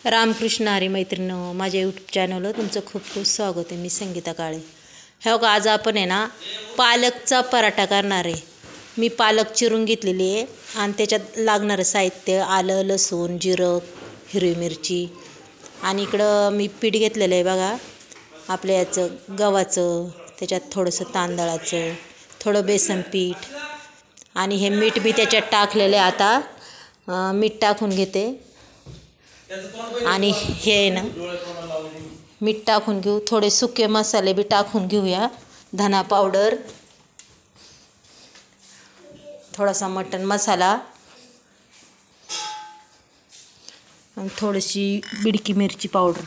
रामकृष्ण हरी मैत्रिणींनो, माझ्या यूट्यूब चॅनलवर तुमचं खूप खूप स्वागत आहे। मी संगीता काळे। हे बघा, आज आपण आहे ना पालकचा पराठा करणार आहे। मी पालक चिरून घेतलेली आहे आणि त्याच्यात लागणारं साहित्य आलं, लसूण, जिरं, हिरवी मिरची आणि इकडं मी पीठ घेतलेलं आहे बघा, आपल्या याचं गव्हाचं, त्याच्यात थोडंसं तांदळाचं, थोडं बेसन पीठ आणि हे मीठ बी त्याच्यात टाकलेलं आहे। आता मीठ टाकून घेते आणि हे ना मीठ टाकून घेऊ, थोडे सुके मसाले बी टाकून घेऊया। धना पावडर, थोडासा मटन मसाला आणि थोडीशी बिडकी मिरची पावडर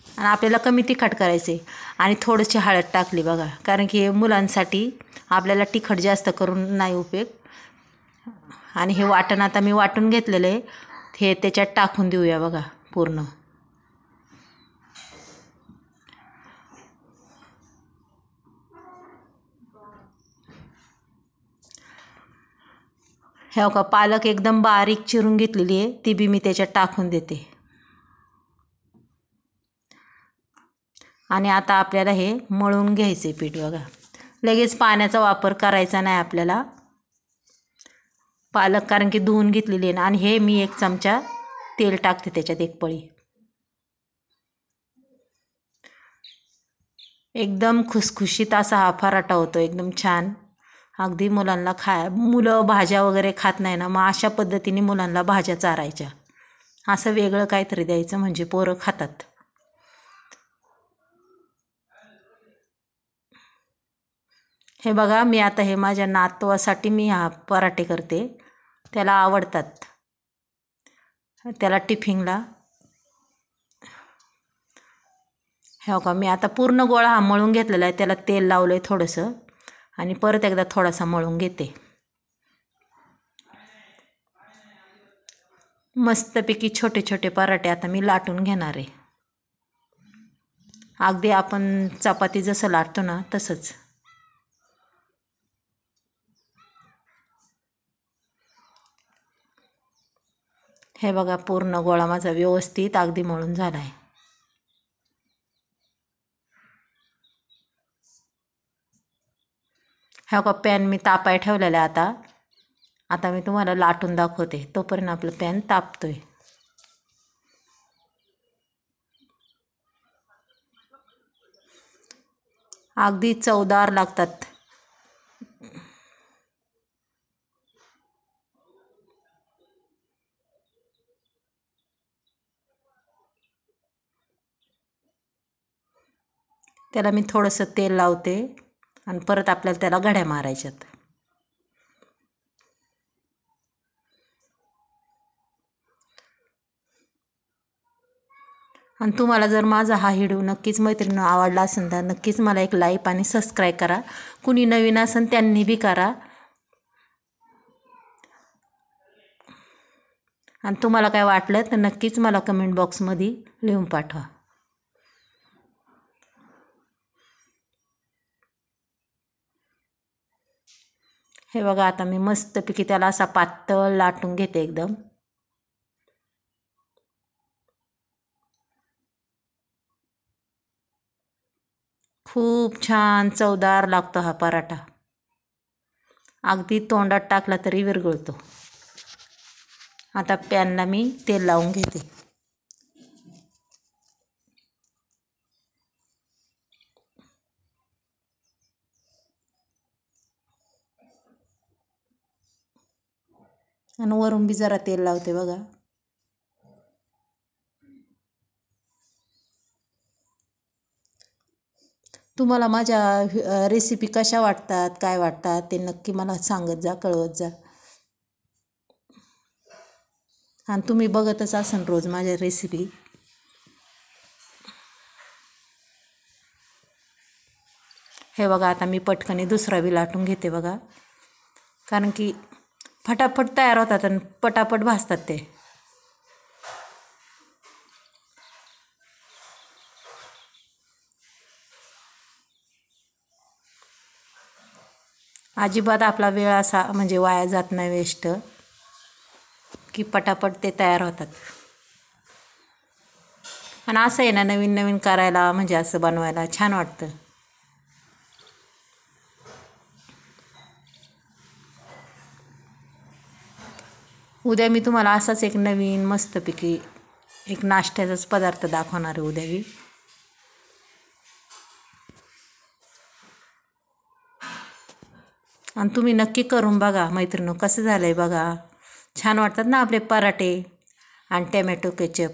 आणि आपल्याला कमी तिखट करायचे आणि थोडीशी हळद टाकली बघा, कारण की मुलांसाठी आपल्याला तिखट जास्त करून नाही उपयोग। आणि हे वाटण आता मी वाटून घेतलेलं आहे, हे त्याच्यात टाकून देऊया बघा पूर्ण। हे बघा, पालक एकदम बारीक चिरून घेतलेली आहे, ती बी मी त्याच्यात टाकून देते। आणि आता आपल्याला हे मळून घ्यायचे पीठ बघा, लगेच पाण्याचा वापर करायचा नाही आपल्याला। पालक कारण की धुवून घेतलेली आहे ना, आणि हे मी 1 चमचा तेल टाकते त्याच्यात, 1 पळी। एकदम खुसखुशीत असा हा पराठा होतो, एकदम छान। अगदी मुलांना मुलं भाज्या वगैरे खात नाही ना, मग अशा पद्धतीने मुलांना भाज्या चारायच्या, असं वेगळं काहीतरी द्यायचं म्हणजे पोरं खातात। हे बघा, मी आता हे माझ्या नातवासाठी मी हा पराठे करते, त्याला आवडतात, त्याला टिफिनला। हे बघा, मी आता पूर्ण गोळा हा मळून घेतलेला आहे, त्याला तेल लावलं आहे थोडंसं आणि परत एकदा थोडासा मळून घेते। मस्तपैकी छोटे छोटे पराठे आता मी लाटून घेणार आहे, अगदी आपण चपाती जसं लाटतो ना तसंच। हे बघा, पूर्ण गोळा माझा व्यवस्थित अगदी मळून झाला आहे। हा बघा, पॅन मी तापाय ठेवलेला आहे। आता मी तुम्हाला लाटून दाखवते, तोपर्यंत आपलं पॅन तापतोय। अगदी चवदार लागतात। त्याला मी थोडंसं तेल लावते आणि परत आपल्याला त्याला घड्या मारायच्यात। आणि तुम्हाला जर माझा हा व्हिडिओ नक्कीच मैत्रिणींनो आवडला असेल तर नक्कीच मला एक लाईक आणि सबस्क्राईब करा। कुणी नवीन असेल त्यांनी बी करा। आणि तुम्हाला काय वाटलं तर नक्कीच मला कमेंट बॉक्समध्ये लिहून पाठवा। हे बघा, आता मी मस्तपैकी त्याला असा पातळ लाटून घेते एकदम। खूप छान चवदार लागतो हा पराठा, अगदी तोंडात टाकला तरी विरघळतो। आता पॅनला मी तेल लावून घेते। आणि वरून बी जरा तेल लावते बघा। तुम्हाला माझ्या रेसिपी कशा वाटतात, काय वाटतात ते नक्की मला सांगत जा, कळवत जा। आणि तुम्ही बघतच असाल रोज माझ्या रेसिपी। हे बघा, आता मी पटकन दुसरा बी लाटून घेते बघा, कारण की फटाफट तयार होतात आणि पटापट भाजतात ते। अजिबात आपला वेळ असा म्हणजे वाया जात नाही वेस्ट, की पटापट ते तयार होतात। आणि असं आहे ना, नवीन नवीन करायला म्हणजे असं बनवायला छान वाटतं. उद्या मी तुम्हाला असाच एक नवीन मस्तपैकी एक नाश्त्याचाच पदार्थ दाखवणार आहे उद्या मी. आणि तुम्ही नक्की करून बघा मैत्रिणी, कसं झालं आहे बघा. छान वाटतात ना आपले पराठे आणि टॅमॅटो केचप.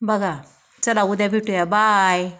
बघा, चला उद्या भेटूया. बाय.